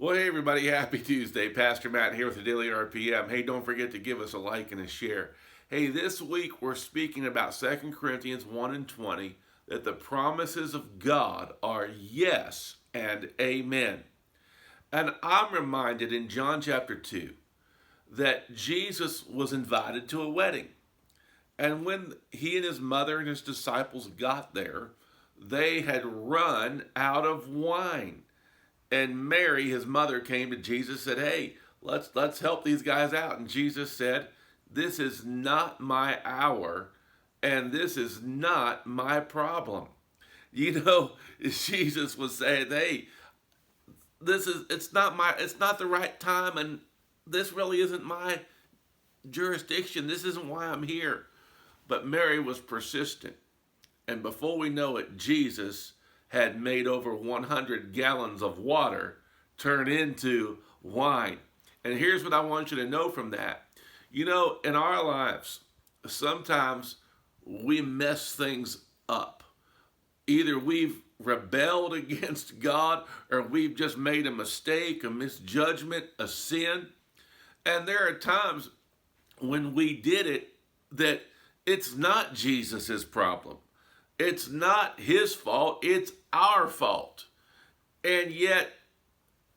Well, hey everybody, happy Tuesday. Pastor Matt here with the Daily RPM. Hey, don't forget to give us a like and a share. Hey, this week we're speaking about 2 Corinthians 1 and 20, that the promises of God are yes and amen. And I'm reminded in John chapter 2 that Jesus was invited to a wedding. And when he and his mother and his disciples got there, they had run out of wine. And Mary, his mother, came to Jesus and said, "Hey, let's help these guys out." And Jesus said, "This is not my hour, and this is not my problem." You know, Jesus was saying, "Hey, it's not the right time, and this really isn't my jurisdiction. This isn't why I'm here." But Mary was persistent. And before we know it, Jesus had made over 100 gallons of water turn into wine. And here's what I want you to know from that. You know, in our lives, sometimes we mess things up. Either we've rebelled against God, or we've just made a mistake, a misjudgment, a sin. And there are times when we did it that it's not Jesus's problem. It's not his fault, it's our fault. And yet,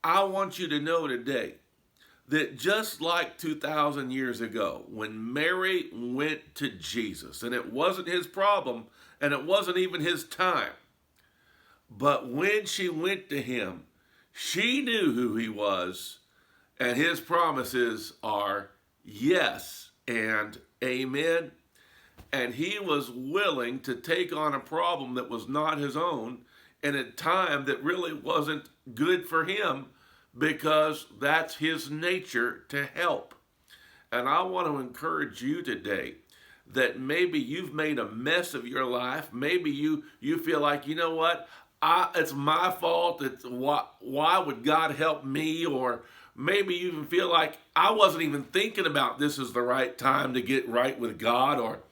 I want you to know today that just like 2,000 years ago, when Mary went to Jesus, and it wasn't his problem, and it wasn't even his time, but when she went to him, she knew who he was, and his promises are yes and amen. And he was willing to take on a problem that was not his own in a time that really wasn't good for him, because that's his nature, to help. And I want to encourage you today that maybe you've made a mess of your life. Maybe you feel like, you know what, it's my fault. It's why would God help me? Or maybe you even feel like I wasn't even thinking about this as the right time to get right with God, or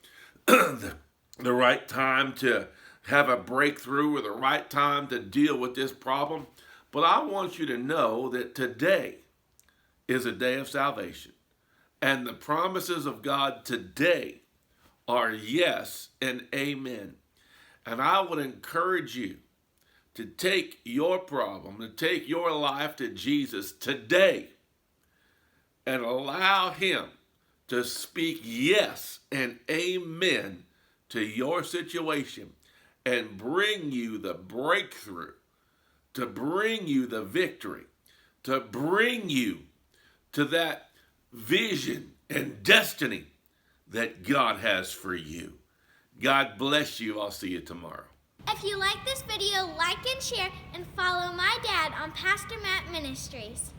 the right time to have a breakthrough, or the right time to deal with this problem. But I want you to know that today is a day of salvation. And the promises of God today are yes and amen. And I would encourage you to take your problem, to take your life to Jesus today, and allow him to speak yes and amen to your situation, and bring you the breakthrough, to bring you the victory, to bring you to that vision and destiny that God has for you. God bless you. I'll see you tomorrow. If you like this video, like and share, and follow my dad on Pastor Matt Ministries.